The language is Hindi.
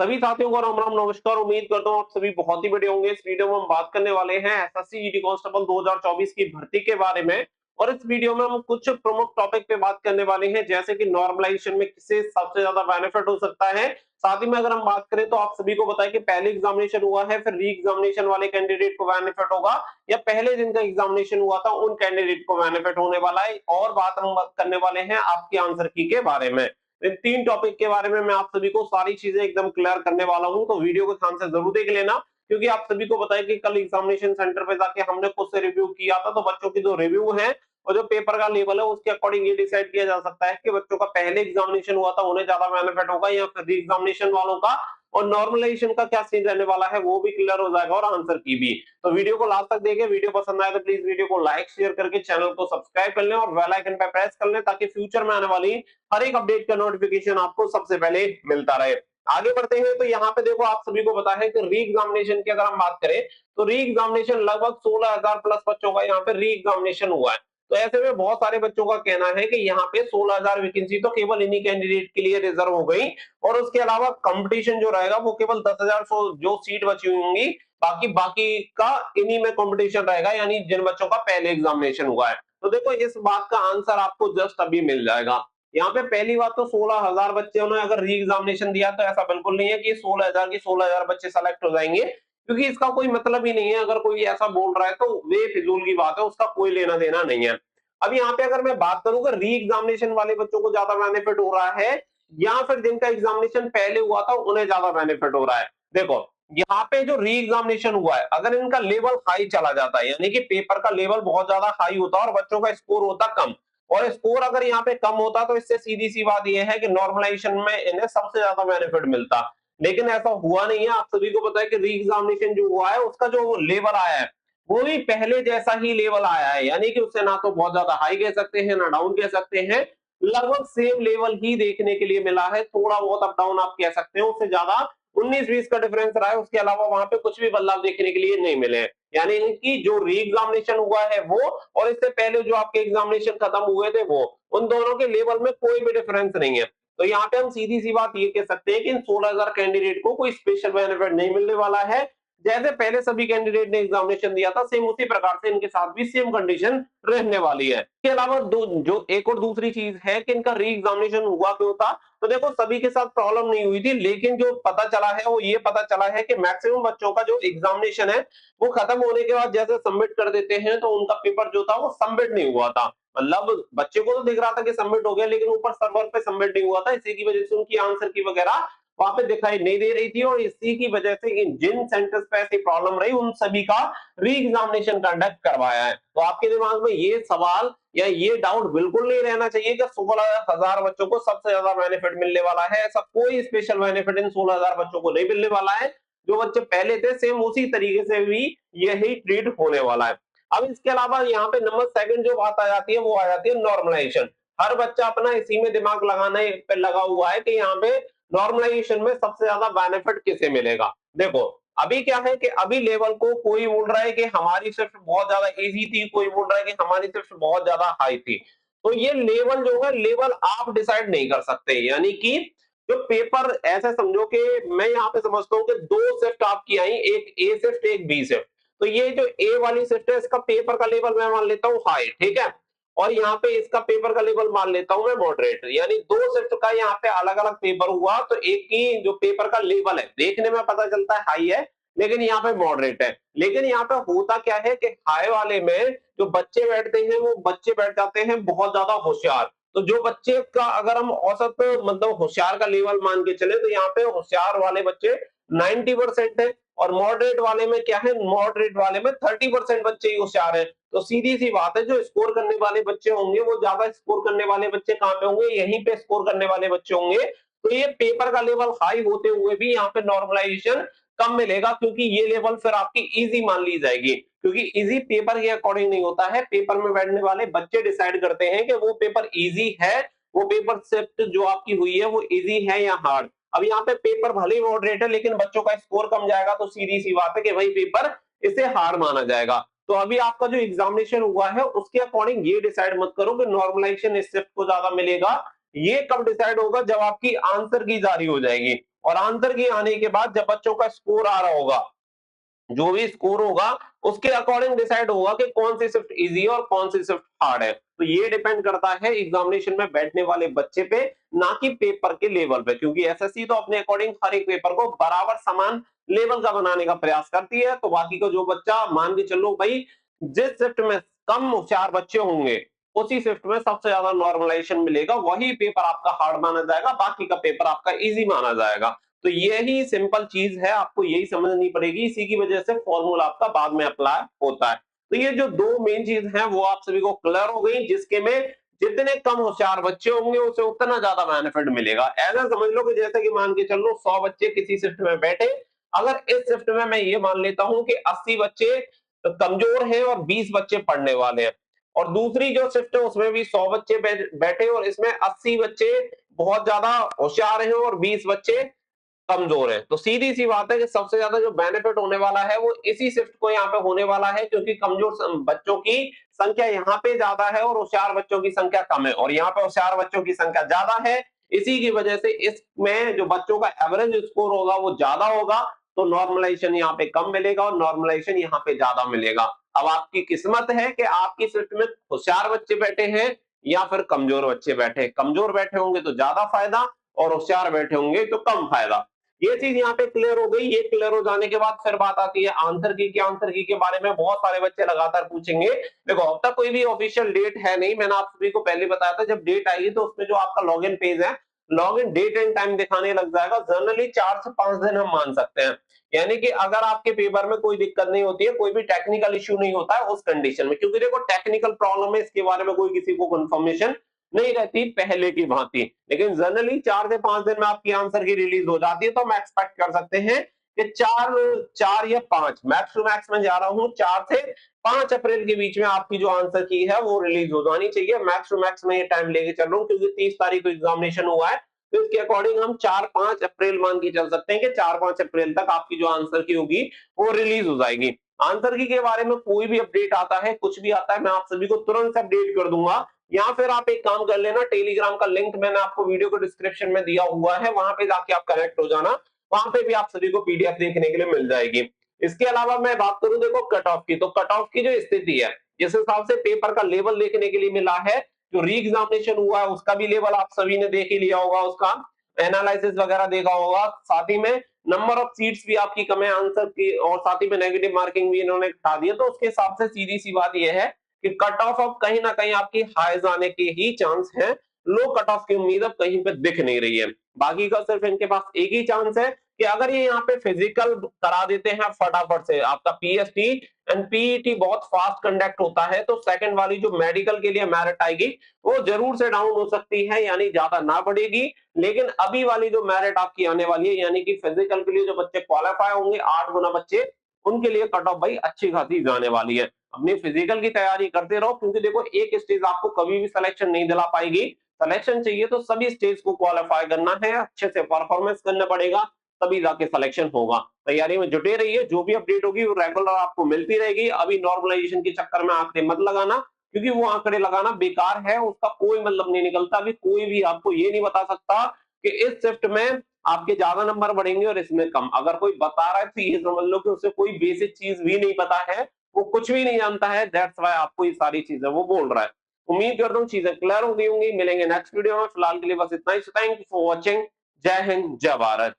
सभी साथियों को राम राम नमस्कार। उम्मीद करता हूँ आप सभी बहुत ही बढ़िया होंगे। इस वीडियो में हम बात करने वाले हैं एसएससी जीडी कांस्टेबल 2024 की भर्ती के बारे में। और इस वीडियो में हम कुछ प्रमुख टॉपिक पे बात करने वाले हैं, जैसे कि नॉर्मलाइजेशन में किससे सबसे ज्यादा बेनिफिट हो सकता है। साथ ही में अगर हम बात करें तो आप सभी को बताएं कि पहले एग्जामिनेशन हुआ है, फिर री एग्जामिनेशन वाले कैंडिडेट को बेनिफिट होगा या पहले दिन का एग्जामिनेशन हुआ था उन कैंडिडेट को बेनिफिट होने वाला है। और बात हम करने वाले हैं आपके आंसर की के बारे में। इन तीन टॉपिक के बारे में मैं आप सभी को सारी चीजें एकदम क्लियर करने वाला हूं, तो वीडियो को ध्यान से जरूर देख लेना। क्योंकि आप सभी को बताएं कि कल एग्जामिनेशन सेंटर पे जाके हमने खुद से रिव्यू किया था, तो बच्चों की जो रिव्यू है और जो पेपर का लेवल है उसके अकॉर्डिंग ये डिसाइड किया जा सकता है कि बच्चों का पहले एग्जामिनेशन हुआ था उन्हें ज्यादा बेनिफिट होगा या फिर एग्जामिनेशन वालों का। और नॉर्मलाइजेशन का क्या सीन रहने वाला है वो भी क्लियर हो जाएगा और आंसर की भी। तो वीडियो को लास्ट तक देखें। वीडियो पसंद आए तो प्लीज वीडियो को लाइक शेयर करके चैनल को सब्सक्राइब कर लें और बेल आइकन पे प्रेस कर लें, ताकि फ्यूचर में आने वाली हर एक अपडेट का नोटिफिकेशन आपको सबसे पहले मिलता रहे। आगे बढ़ते हैं तो यहाँ पे देखो आप सभी को पता है कि री एग्जामिनेशन की अगर हम बात करें तो री एग्जामिनेशन लगभग 16,000 प्लस बच्चों का यहाँ पे री एग्जामिनेशन हुआ है। तो ऐसे में बहुत सारे बच्चों का कहना है कि यहाँ पे 16,000 वैकेंसी तो केवल इन्हीं कैंडिडेट के लिए रिजर्व हो गई। और उसके अलावा कंपटीशन जो रहेगा वो केवल 10,000 जो सीट बची हुई होंगी, बाकी बाकी का इन्हीं में कंपटीशन रहेगा, यानी जिन बच्चों का पहले एग्जामिनेशन हुआ है। तो देखो इस बात का आंसर आपको जस्ट अभी मिल जाएगा। यहाँ पे पहली बात तो 16,000 बच्चों ने अगर री एग्जामिनेशन दिया तो ऐसा बिल्कुल नहीं है कि 16,000 की 16,000 बच्चे सेलेक्ट हो जाएंगे, क्योंकि इसका कोई मतलब ही नहीं है। अगर कोई ऐसा बोल रहा है तो वे फिजूल की बात है, उसका कोई लेना देना नहीं है। अब यहाँ पे अगर मैं बात करूं कि री एग्जामिनेशन वाले बच्चों को ज्यादा बेनिफिट हो रहा है या फिर जिनका एग्जामिनेशन पहले हुआ था उन्हें ज्यादा बेनिफिट हो रहा है। देखो यहाँ पे जो री एग्जामिनेशन हुआ है, अगर इनका लेवल हाई चला जाता है, यानी कि पेपर का लेवल बहुत ज्यादा हाई होता है और बच्चों का स्कोर होता कम, और स्कोर अगर यहाँ पे कम होता तो इससे सीधी सी बात यह है कि नॉर्मलाइजेशन में इन्हें सबसे ज्यादा बेनिफिट मिलता। लेकिन ऐसा हुआ नहीं है। आप सभी को पता है कि री एग्जामिनेशन जो हुआ है उसका जो लेवल आया है वो भी पहले जैसा ही लेवल आया है, यानी कि उससे ना तो बहुत ज्यादा हाई कह सकते हैं ना डाउन कह सकते हैं। लगभग सेम लेवल ही देखने के लिए मिला है, थोड़ा बहुत अप डाउन आप कह सकते हैं, उससे ज्यादा 19-20 का डिफरेंस रहा है। उसके अलावा वहां पे कुछ भी बदलाव देखने के लिए नहीं मिले हैं। यानी कि जो री एग्जामिनेशन हुआ है वो और इससे पहले जो आपके एग्जामिनेशन खत्म हुए थे वो, उन दोनों के लेवल में कोई भी डिफरेंस नहीं है। तो यहाँ पे हम सीधी सी बात ये कह सकते हैं कि इन 16,000 कैंडिडेट को कोई स्पेशल बेनिफिट नहीं मिलने वाला है। जैसे पहले सभी कैंडिडेट ने एग्जामिनेशन दिया था सेम उसी प्रकार से इनके साथ भी सेम कंडीशन रहने वाली है। इसके अलावा जो एक और दूसरी चीज है कि इनका री एग्जामिनेशन हुआ क्यों था। तो देखो सभी के साथ प्रॉब्लम नहीं हुई थी, लेकिन जो पता चला है वो ये पता चला है कि मैक्सिमम बच्चों का जो एग्जामिनेशन है वो खत्म होने के बाद जैसे सबमिट कर देते हैं तो उनका पेपर जो था वो सबमिट नहीं हुआ था। मतलब बच्चे को तो दिख रहा था कि सबमिट हो गया, लेकिन ऊपर सर्वर पे सबमिट नहीं हुआ था। इसी की वजह से उनकी आंसर की वगैरह वहां पे दिखाई नहीं दे रही थी, और इसी की वजह से जिन सेंटर्स पे ऐसी प्रॉब्लम रही उन सभी का री एग्जामिनेशन कंडक्ट करवाया है। तो आपके दिमाग में ये सवाल या ये डाउट बिल्कुल नहीं रहना चाहिए कि 16,000 बच्चों को सबसे ज्यादा बेनिफिट मिलने वाला है। ऐसा कोई स्पेशल बेनिफिट इन 16,000 बच्चों को नहीं मिलने वाला है। जो बच्चे पहले थे सेम उसी तरीके से भी यही ट्रीट होने वाला है। अब इसके अलावा यहाँ पे नंबर सेकंड जो बात आ जाती है वो आ जाती है नॉर्मलाइजेशन। हर बच्चा अपना इसी में दिमाग लगाने पे लगा हुआ है कि यहाँ पे नॉर्मलाइजेशन में सबसे ज्यादा बेनिफिट किसे मिलेगा। देखो अभी क्या है कि अभी लेवल को कोई बोल रहा है कि हमारी सिर्फ बहुत ज्यादा इजी थी, कोई बोल रहा है कि हमारी सिर्फ बहुत ज्यादा हाई थी। तो ये लेवल जो है लेवल आप डिसाइड नहीं कर सकते। यानी कि जो पेपर ऐसे समझो कि मैं यहाँ पे समझता हूँ कि दो शिफ्ट आपकी आई, एक ए शिफ्ट एक बी शिफ्ट। तो ये जो ए वाली शिफ्ट है इसका पेपर का लेवल मैं मान लेता हूँ हाई, ठीक है, और यहाँ पे इसका पेपर का लेवल मान लेता हूं मैं मॉडरेट। यानी दो शिफ्ट का यहाँ पे अलग अलग पेपर हुआ, तो एक की जो पेपर का लेवल है देखने में पता चलता है हाई है, लेकिन यहाँ पे मॉडरेट है। लेकिन यहाँ पे होता क्या है कि हाई वाले में जो बच्चे बैठते हैं वो बच्चे बैठ जाते हैं बहुत ज्यादा होशियार। तो जो बच्चे का अगर हम औसत मतलब होशियार का लेवल मान के चले तो यहाँ पे होशियार वाले बच्चे 90% है, और मॉडरेट वाले में क्या है, मॉडरेट वाले में 30% बच्चे ही होशियार है। तो सीधी सी बात है जो स्कोर करने वाले बच्चे होंगे वो ज्यादा स्कोर करने वाले बच्चे कहाँ पे होंगे, यहीं पे स्कोर करने वाले बच्चे होंगे। तो ये पेपर का लेवल हाई होते हुए भी यहाँ पे नॉर्मलाइजेशन कम मिलेगा, क्योंकि ये लेवल फिर आपकी इजी मान ली जाएगी। क्योंकि इजी पेपर के अकॉर्डिंग नहीं होता है, पेपर में बैठने वाले बच्चे डिसाइड करते हैं कि वो पेपर इजी है, वो पेपर शिफ्ट जो आपकी हुई है वो इजी है या हार्ड। अब यहाँ पे पेपर भले ही मॉडरेट है लेकिन बच्चों का स्कोर कम जाएगा, तो सीधी सी बात है कि भाई पेपर इसे हार्ड माना जाएगा। तो अभी आपका जो एग्जामिनेशन हुआ है उसके अकॉर्डिंग ये डिसाइड मत करो कि नॉर्मलाइजेशन इस शिफ्ट को ज्यादा मिलेगा ये कब डिसाइड होगा? जब आपकी आंसर की जारी हो जाएगी, और आंसर की आने के बाद जब बच्चों का स्कोर आ रहा होगा, जो भी स्कोर होगा उसके अकॉर्डिंग डिसाइड होगा कि कौन सी शिफ्ट इजी है और कौन सी शिफ्ट हार्ड है। तो ये डिपेंड करता है एग्जामिनेशन में बैठने वाले बच्चे पे, ना कि पेपर के लेवल पे, क्योंकि एसएससी तो अपने अकॉर्डिंग हर एक पेपर को बराबर समान लेवल का बनाने का प्रयास करती है। तो बाकी का जो बच्चा, मान के चलो भाई, जिस शिफ्ट में कम होशियार बच्चे होंगे उसी शिफ्ट में सबसे ज्यादा नॉर्मलाइजेशन मिलेगा, वही पेपर आपका हार्ड माना जाएगा, बाकी का पेपर आपका इजी माना जाएगा। तो यही सिंपल चीज है, आपको यही समझनी पड़ेगी, इसी की वजह से फॉर्मूला आपका बाद में अप्लाई होता है। तो ये जो दो मेन चीज है वो आप सभी को क्लियर हो गई, जिसके में जितने कम होशियार बच्चे होंगे उसे उतना ज्यादा बेनिफिट मिलेगा। ऐसा समझ लो कि जैसे कि मान के चल लो 100 बच्चे किसी शिफ्ट में बैठे, अगर इस शिफ्ट में मैं ये मान लेता हूं कि 80 बच्चे कमजोर हैं और 20 बच्चे पढ़ने वाले हैं, और दूसरी जो शिफ्ट है उसमें भी 100 बच्चे बैठे और इसमें 80 बच्चे बहुत ज्यादा होशियार हैं और 20 बच्चे कमजोर है, तो सीधी सी बात है कि सबसे ज्यादा जो बेनिफिट होने वाला है वो इसी शिफ्ट को यहाँ पे होने वाला है, क्योंकि कमजोर बच्चों की संख्या यहाँ पे ज्यादा है और होशियार बच्चों की संख्या कम है, और यहाँ पे होशियार बच्चों की संख्या ज्यादा है। इसी की वजह से इसमें जो बच्चों का एवरेज स्कोर होगा वो ज्यादा होगा, तो नॉर्मलाइजेशन यहाँ पे कम मिलेगा और नॉर्मलाइजेशन यहाँ पे ज्यादा मिलेगा। अब आपकी किस्मत है कि आपकी शिफ्ट में होशियार बच्चे बैठे हैं या फिर कमजोर बच्चे बैठे, कमजोर बैठे होंगे तो ज्यादा फायदा और होशियार बैठे होंगे तो कम फायदा। ये चीज यहाँ पे क्लियर हो गई। ये क्लियर हो जाने के बाद फिर बात आती है आंसर की, आंसर की के बारे में बहुत सारे बच्चे लगातार पूछेंगे। देखो, अब तक कोई भी ऑफिशियल डेट है नहीं, मैंने आप सभी को पहले बताया था, जब डेट आएगी तो उसमें जो आपका लॉगिन पेज है, लॉगिन डेट एंड टाइम दिखाने लग जाएगा। जनरली 4 से 5 दिन हम मान सकते हैं, यानी कि अगर आपके पेपर में कोई दिक्कत नहीं होती है, कोई भी टेक्निकल इश्यू नहीं होता है उस कंडीशन में, क्योंकि देखो टेक्निकल प्रॉब्लम है इसके बारे में कोई किसी को कंफर्मेशन नहीं रहती पहले की भांति, लेकिन जनरली 4 से 5 दिन में आपकी आंसर की रिलीज हो जाती है। तो हम एक्सपेक्ट कर सकते हैं कि 4 या 5, मैक्स टू मैक्स मैं जा रहा हूं 4 से 5 अप्रैल के बीच में आपकी जो आंसर की है वो रिलीज हो जानी चाहिए। मैक्स टू मैक्स मैं ये टाइम लेके चल रहा हूँ, क्योंकि 30 तारीख को एग्जामिनेशन हुआ है, तो इसके अकॉर्डिंग हम 4-5 अप्रैल मान के चल सकते हैं कि 4-5 अप्रैल तक आपकी जो आंसर की होगी वो रिलीज हो जाएगी। आंसर की के बारे में कोई भी अपडेट आता है, कुछ भी आता है, मैं आप सभी को तुरंत से अपडेट कर दूंगा। या फिर आप एक काम कर लेना, टेलीग्राम का लिंक मैंने आपको वीडियो को डिस्क्रिप्शन में दिया हुआ है, वहां पे जाके आप कनेक्ट हो जाना, वहां पे भी आप सभी को पीडीएफ देखने के लिए मिल जाएगी। इसके अलावा मैं बात करूं देखो कट ऑफ की, तो कट ऑफ की जो स्थिति है, जिस हिसाब से पेपर का लेवल देखने के लिए मिला है, जो री एग्जामिनेशन हुआ है उसका भी लेवल आप सभी ने देख ही लिया होगा, उसका एनालिसिस वगैरह देखा होगा, साथ ही में नंबर ऑफ सीट्स भी आपकी कम है आंसर की, और साथ ही में नेगेटिव मार्किंग भी इन्होंने हटा दिया। तो उसके हिसाब से सीधी सी बात यह है कि कट ऑफ अब कहीं ना कहीं आपकी हाई जाने के ही चांस है, लो कट ऑफ की उम्मीद अब कहीं पे दिख नहीं रही है। बाकी का सिर्फ इनके पास एक ही चांस है कि अगर ये यहाँ पे फिजिकल करा देते हैं फटाफट से, आपका पीएसटी एंड पीईटी बहुत फास्ट कंडक्ट होता है, तो सेकंड वाली जो मेडिकल के लिए मेरिट आएगी वो जरूर से डाउन हो सकती है, यानी ज्यादा ना बढ़ेगी। लेकिन अभी वाली जो मेरिट आपकी आने वाली है, यानी कि फिजिकल के लिए जो बच्चे क्वालिफाई होंगे 8 गुना बच्चे, उनके लिए कट ऑफ भाई अच्छी खासी जाने वाली है। अपनी फिजिकल की तैयारी करते रहो, क्योंकि देखो एक स्टेज आपको कभी भी सिलेक्शन नहीं दिला पाएगी। सिलेक्शन चाहिए तो सभी स्टेज को क्वालिफाई करना है, अच्छे से परफॉर्मेंस करना पड़ेगा, तभी जाके सिलेक्शन होगा। तैयारी में जुटे रहिए, जो भी अपडेट होगी वो रेगुलर आपको मिलती रहेगी। अभी नॉर्मलाइजेशन के चक्कर में आंकड़े मत लगाना, क्योंकि वो आंकड़े लगाना बेकार है, उसका कोई मतलब नहीं निकलता। अभी कोई भी आपको ये नहीं बता सकता कि इस शिफ्ट में आपके ज्यादा नंबर बढ़ेंगे और इसमें कम। अगर कोई बता रहा है तो ये समझ लो कि उसे कोई बेसिक चीज भी नहीं पता है, वो कुछ भी नहीं जानता है, दैट्स व्हाई आपको ये सारी चीजें वो बोल रहा है। उम्मीद करता हूँ चीजें क्लियर हो गई होंगी। मिलेंगे नेक्स्ट वीडियो में, फिलहाल के लिए बस इतना ही। Thank you for watching. जय हिंद, जय भारत।